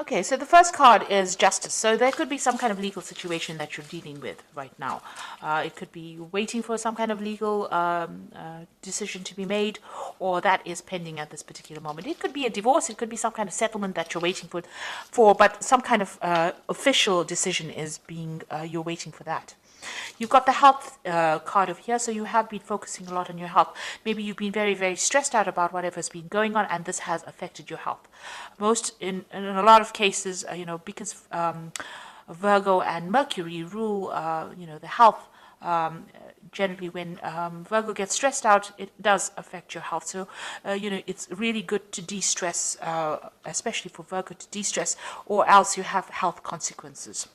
Okay, so the first card is justice. So there could be some kind of legal situation that you're dealing with right now. It could be waiting for some kind of legal decision to be made, or that is pending at this particular moment. It could be a divorce. It could be some kind of settlement that you're waiting for, but some kind of official decision is being, you're waiting for that. You've got the health card over here, so you have been focusing a lot on your health. Maybe you've been very, very stressed out about whatever's been going on, and this has affected your health. In a lot of cases, because Virgo and Mercury rule, the health. Generally, when Virgo gets stressed out, it does affect your health. So, it's really good to de-stress, especially for Virgo to de-stress, or else you have health consequences.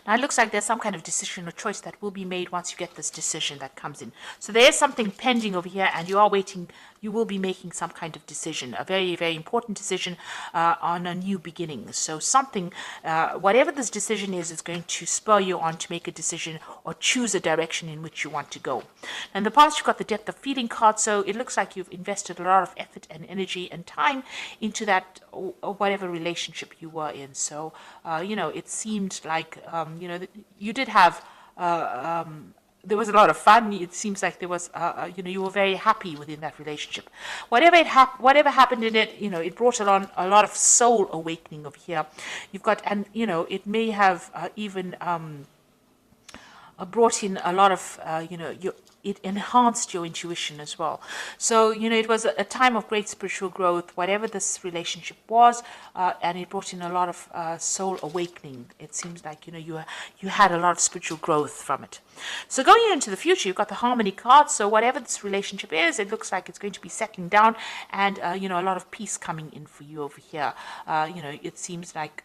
Now, it looks like there's some kind of decision or choice that will be made once you get this decision that comes in. So there is something pending over here, and you are waiting. You will be making some kind of decision, a very, very important decision on a new beginning. So something, whatever this decision is going to spur you on to make a decision or choose a direction in which you want to go. In the past, you've got the depth of feeling card, so it looks like you've invested a lot of effort and energy and time into that or whatever relationship you were in. So, it seemed like, you did have, there was a lot of fun. It seems like there was, you were very happy within that relationship. Whatever happened in it, it brought along a lot of soul awakening over here. You've got, and, it may have even brought in a lot of, it enhanced your intuition as well. So, it was a time of great spiritual growth, whatever this relationship was, and it brought in a lot of soul awakening. It seems like, you had a lot of spiritual growth from it. So going into the future, you've got the harmony card. So whatever this relationship is, it looks like it's going to be settling down and, a lot of peace coming in for you over here. It seems like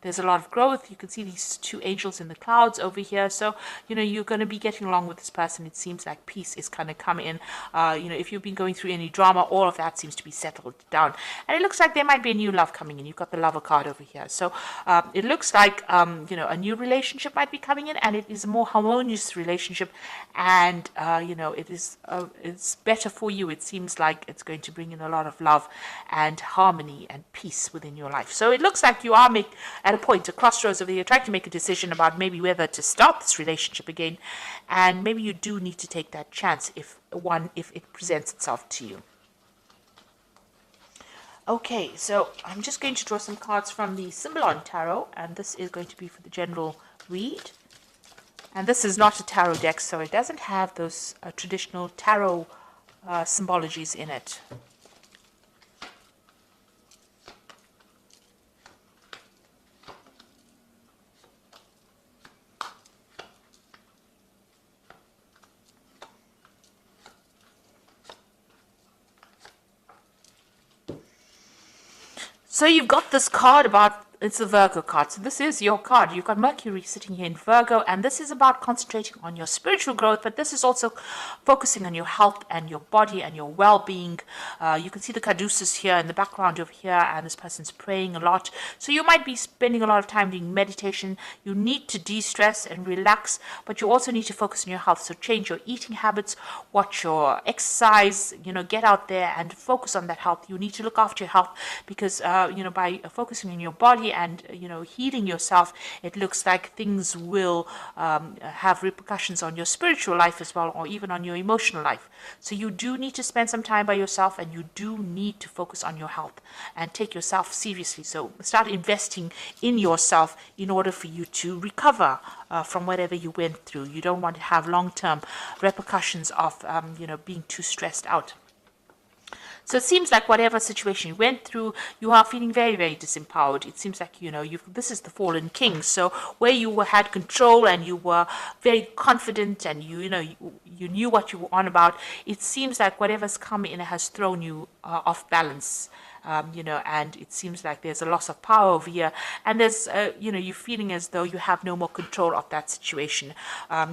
there's a lot of growth. You can see these two angels in the clouds over here. So, you're going to be getting along with this person. It seems like peace is going to come in. If you've been going through any drama, all of that seems to be settled down. And it looks like there might be a new love coming in. You've got the lover card over here. So it looks like, a new relationship might be coming in, and it is a more harmonious relationship. And, it's better for you. It seems like it's going to bring in a lot of love and harmony and peace within your life. So it looks like you are at a point, a crossroads over here, trying to make a decision about maybe whether to start this relationship again, and maybe you do need to take that chance if it presents itself to you. Okay, so I'm just going to draw some cards from the Symbolon Tarot, and this is going to be for the general read. And this is not a tarot deck, so it doesn't have those traditional tarot symbologies in it. So you've got this card about, it's a Virgo card. So this is your card. You've got Mercury sitting here in Virgo, and this is about concentrating on your spiritual growth, but this is also focusing on your health and your body and your well-being. You can see the caduceus here in the background over here, and this person's praying a lot. So you might be spending a lot of time doing meditation. You need to de-stress and relax, but you also need to focus on your health. So change your eating habits, watch your exercise, get out there and focus on that health. You need to look after your health because, by focusing on your body and healing yourself, it looks like things will have repercussions on your spiritual life as well, or even on your emotional life. So you do need to spend some time by yourself, and you do need to focus on your health and take yourself seriously. So start investing in yourself in order for you to recover from whatever you went through. You don't want to have long-term repercussions of being too stressed out. So it seems like whatever situation you went through, you are feeling very, very disempowered. It seems like, this is the fallen king. So where you had control and you were very confident and you knew what you were on about, it seems like whatever's come in has thrown you off balance. And it seems like there's a loss of power over here, and there's, you're feeling as though you have no more control of that situation.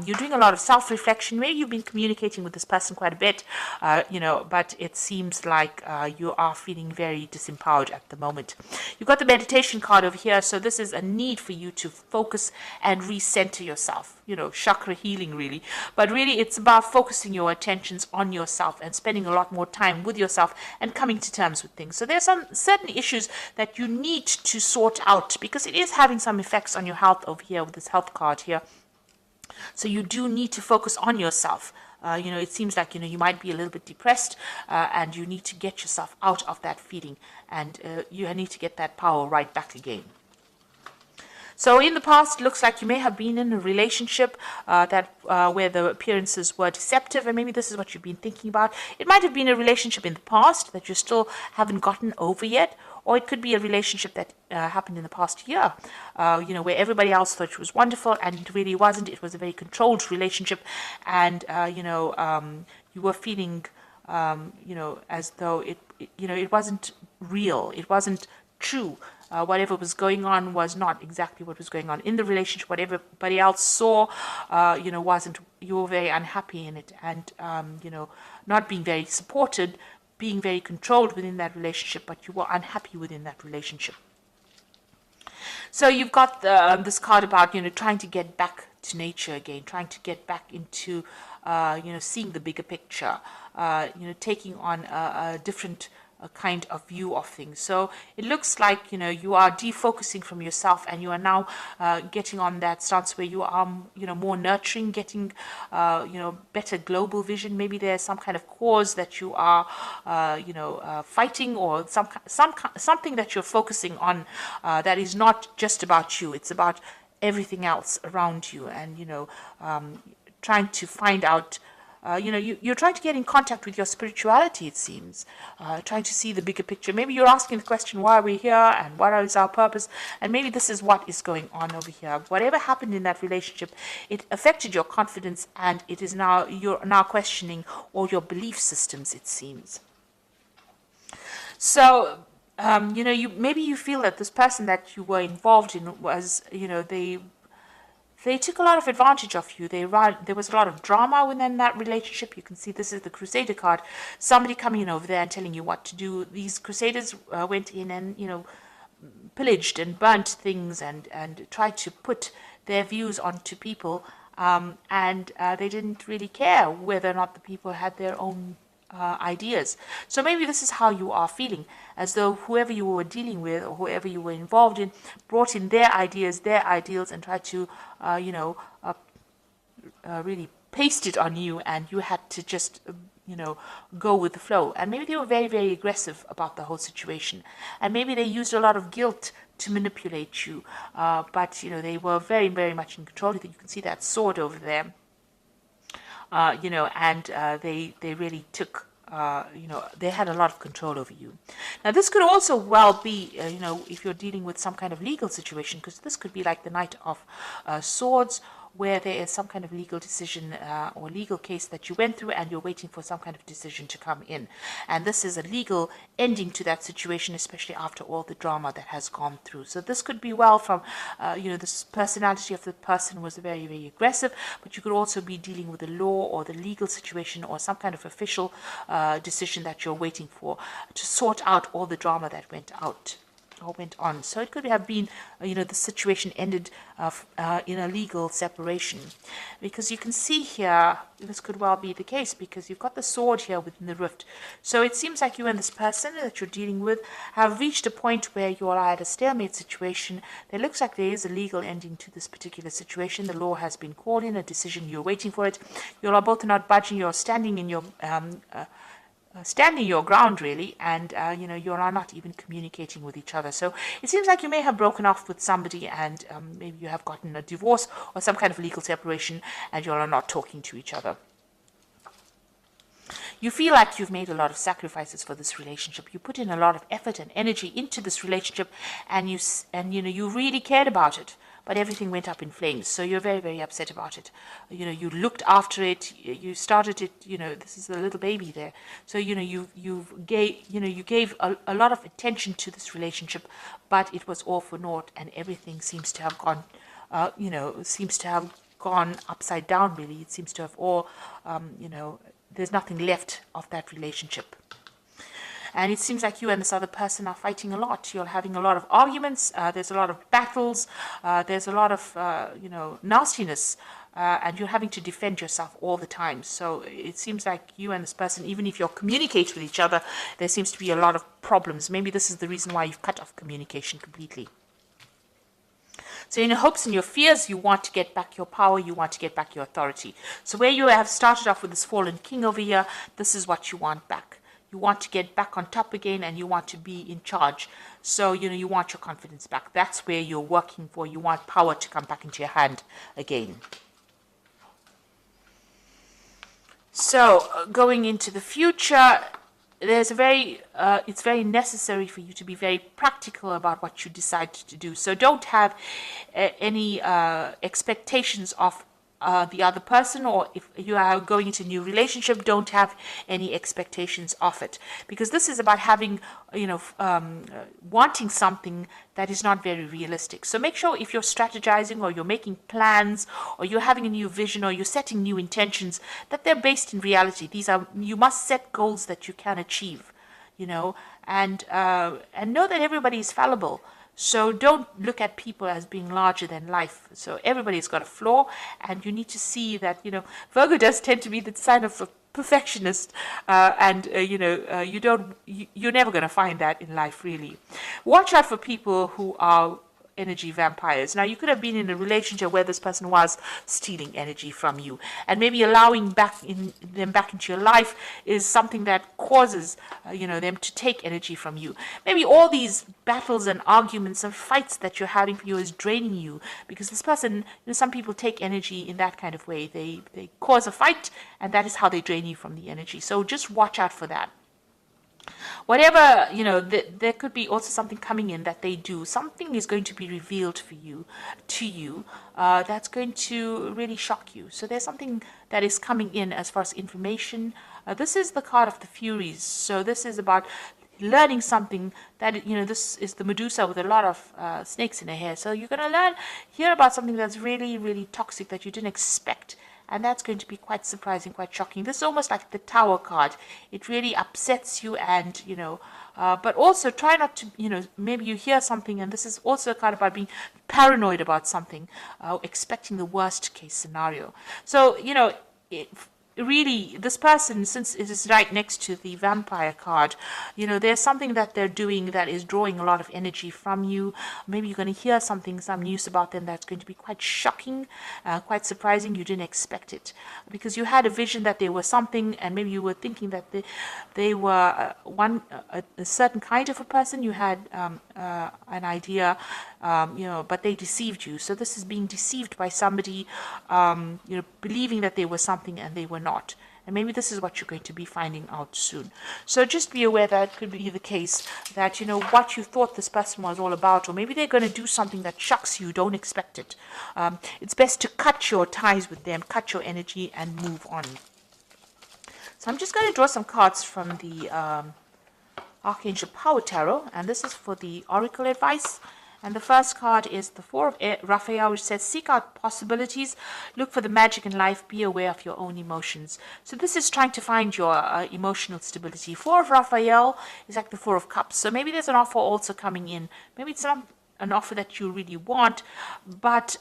You're doing a lot of self-reflection. Maybe you've been communicating with this person quite a bit, but it seems like you are feeling very disempowered at the moment. You've got the meditation card over here, so this is a need for you to focus and recenter yourself. Chakra healing really, but really it's about focusing your attentions on yourself and spending a lot more time with yourself and coming to terms with things. So there's are some certain issues that you need to sort out, because it is having some effects on your health over here with this health card here. So you do need to focus on yourself. It seems like, you might be a little bit depressed, and you need to get yourself out of that feeling, and you need to get that power right back again. So in the past, it looks like you may have been in a relationship where the appearances were deceptive, and maybe this is what you've been thinking about. It might have been a relationship in the past that you still haven't gotten over yet, or it could be a relationship that happened in the past year, where everybody else thought it was wonderful, and it really wasn't. It was a very controlled relationship, and you were feeling, as though it wasn't real. It wasn't true. Whatever was going on was not exactly what was going on in the relationship. What everybody else saw, wasn't. You were very unhappy in it, and not being very supported, being very controlled within that relationship, but you were unhappy within that relationship. So you've got this card about trying to get back to nature again, trying to get back into seeing the bigger picture, taking on a different kind of view of things. So it looks like you are defocusing from yourself, and you are now getting on that stance where you are more nurturing, getting better global vision. Maybe there's some kind of cause that you are fighting, or something that you're focusing on that is not just about you. It's about everything else around you, and trying to find out. You're trying to get in contact with your spirituality, it seems, trying to see the bigger picture. Maybe you're asking the question, why are we here, and what is our purpose? And maybe this is what is going on over here. Whatever happened in that relationship, it affected your confidence, and you're now questioning all your belief systems, it seems. So, maybe you feel that this person that you were involved in was, they took a lot of advantage of you. There was a lot of drama within that relationship. You can see this is the Crusader card. Somebody coming in over there and telling you what to do. These Crusaders went in and, pillaged and burnt things and tried to put their views onto people. And they didn't really care whether or not the people had their own ideas. So maybe this is how you are feeling, as though whoever you were dealing with or whoever you were involved in brought in their ideas, their ideals, and tried to, really paste it on you, and you had to just, go with the flow. And maybe they were very, very aggressive about the whole situation, and maybe they used a lot of guilt to manipulate you. But they were very, very much in control. You can see that sword over there. And they really took, they had a lot of control over you. Now, this could also well be, if you're dealing with some kind of legal situation, because this could be like the Knight of Swords, where there is some kind of legal decision or legal case that you went through, and you're waiting for some kind of decision to come in. And this is a legal ending to that situation, especially after all the drama that has gone through. So this could be well from, this personality of the person was very, very aggressive, but you could also be dealing with the law or the legal situation or some kind of official decision that you're waiting for to sort out all the drama that went on. So it could have been, the situation ended in a legal separation, because you can see here, this could well be the case, because you've got the sword here within the rift. So it seems like you and this person that you're dealing with have reached a point where you are at a stalemate situation. There looks like there is a legal ending to this particular situation. The law has been called in, a decision, you're waiting for it. You are both not budging, you're standing in your standing your ground, really, and you are not even communicating with each other. So it seems like you may have broken off with somebody, and maybe you have gotten a divorce or some kind of legal separation, and you are not talking to each other. You feel like you've made a lot of sacrifices for this relationship. You put in a lot of effort and energy into this relationship, and you really cared about it. But everything went up in flames, so you're very, very upset about it. You looked after it, you started it. This is a little baby there. So you gave a lot of attention to this relationship, but it was all for naught, and everything seems to have gone, gone upside down. Really, it seems to have all, there's nothing left of that relationship. And it seems like you and this other person are fighting a lot. You're having a lot of arguments. There's a lot of battles. There's a lot of, nastiness and you're having to defend yourself all the time. So it seems like you and this person, even if you're communicating with each other, there seems to be a lot of problems. Maybe this is the reason why you've cut off communication completely. So in your hopes and your fears, you want to get back your power, you want to get back your authority. So where you have started off with this fallen king over here, this is what you want back. You want to get back on top again, and you want to be in charge. So, you want your confidence back. That's where you're working for. You want power to come back into your hand again. So, going into the future, it's very necessary for you to be very practical about what you decide to do. So don't have any expectations of the other person, or if you are going into a new relationship, don't have any expectations of it, because this is about having, wanting something that is not very realistic. So make sure if you're strategizing, or you're making plans, or you're having a new vision, or you're setting new intentions, that they're based in reality. You must set goals that you can achieve, and know that everybody is fallible. So don't look at people as being larger than life. So everybody's got a flaw, and you need to see that, Virgo does tend to be the sign of a perfectionist, you're never going to find that in life, really. Watch out for people who are energy vampires. Now, you could have been in a relationship where this person was stealing energy from you, and maybe allowing them back into your life is something that causes them to take energy from you. Maybe all these battles and arguments and fights that you're having for you is draining you, because this person, some people take energy in that kind of way. They cause a fight, and that is how they drain you from the energy. So just watch out for that. Whatever, there could be also something coming in that they do. Something is going to be revealed to you, that's going to really shock you. So there's something that is coming in as far as information. This is the card of the Furies. So this is about learning something that, this is the Medusa with a lot of snakes in her hair. So you're going to hear about something that's really, really toxic that you didn't expect. And that's going to be quite surprising, quite shocking. This is almost like the Tower card. It really upsets you, and, but also try not to, maybe you hear something, and this is also a card about being paranoid about something, expecting the worst case scenario. So, really, this person, since it is right next to the vampire card, there's something that they're doing that is drawing a lot of energy from you. Maybe you're going to hear some news about them that's going to be quite shocking, quite surprising. You didn't expect it, because you had a vision that they were something, and maybe you were thinking that they were a certain kind of a person. You had an idea, but they deceived you. So this is being deceived by somebody, believing that they were something and they were not. And maybe this is what you're going to be finding out soon. So just be aware that it could be the case that, what you thought this person was all about, or maybe they're going to do something that shocks you, don't expect it. It's best to cut your ties with them, cut your energy, and move on. So I'm just going to draw some cards from the Archangel Power Tarot, and this is for the Oracle advice. And the first card is the Four of Raphael, which says, seek out possibilities, look for the magic in life, be aware of your own emotions. So this is trying to find your emotional stability. Four of Raphael is like the Four of Cups. So maybe there's an offer also coming in. Maybe it's not an offer that you really want, but,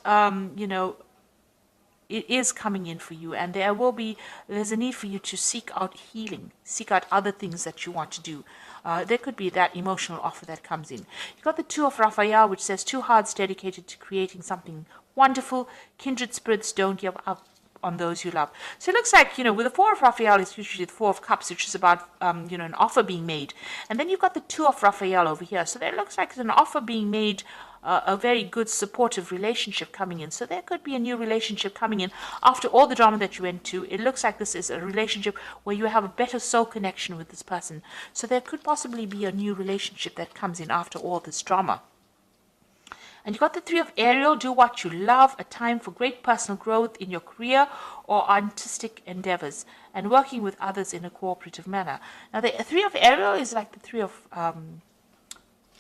it is coming in for you, and there's a need for you to seek out healing, seek out other things that you want to do. There could be that emotional offer that comes in. You've got the Two of Raphael, which says, two hearts dedicated to creating something wonderful. Kindred spirits, don't give up on those you love. So it looks like, with the Four of Raphael, it's usually the Four of Cups, which is about, an offer being made. And then you've got the Two of Raphael over here. So there looks like an offer being made, a very good supportive relationship coming in. So there could be a new relationship coming in after all the drama that you went to. It looks like this is a relationship where you have a better soul connection with this person. So there could possibly be a new relationship that comes in after all this drama. And you got the Three of Ariel, do what you love, a time for great personal growth in your career or artistic endeavors, and working with others in a cooperative manner. Now the Three of Ariel is like the Three of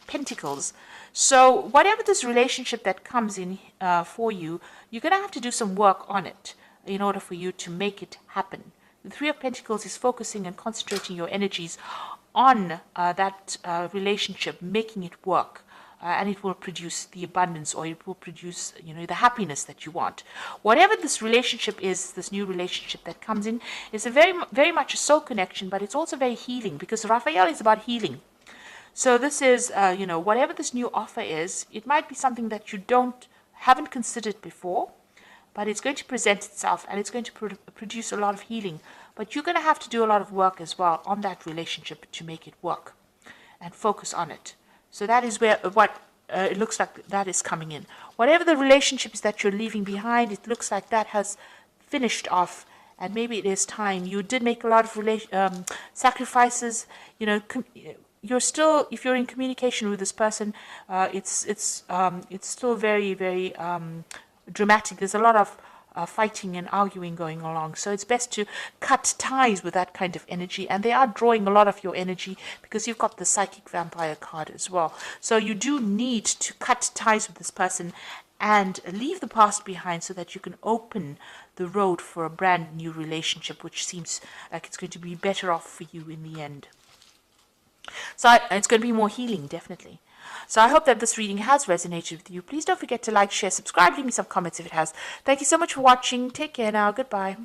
Pentacles. So whatever this relationship that comes in for you, you're going to have to do some work on it in order for you to make it happen. The Three of Pentacles is focusing and concentrating your energies on that relationship, making it work. and it will produce the abundance, or it will produce, the happiness that you want. Whatever this relationship is, this new relationship that comes in, is a very much a soul connection, but it's also very healing, because Raphael is about healing. So this is, whatever this new offer is, it might be something that you haven't considered before, but it's going to present itself, and it's going to produce a lot of healing. But you're going to have to do a lot of work as well on that relationship to make it work, and focus on it. So that is what it looks like that is coming in. Whatever the relationships that you're leaving behind, it looks like that has finished off, and maybe it is time. You did make a lot of sacrifices. You're still, if you're in communication with this person, it's still very, very dramatic. There's a lot of fighting and arguing going along. So it's best to cut ties with that kind of energy. And they are drawing a lot of your energy, because you've got the Psychic Vampire card as well. So you do need to cut ties with this person and leave the past behind, so that you can open the road for a brand new relationship, which seems like it's going to be better off for you in the end. So it's going to be more healing, definitely. So I hope that this reading has resonated with you. Please don't forget to like, share, subscribe, leave me some comments if it has. Thank you so much for watching. Take care now. Goodbye.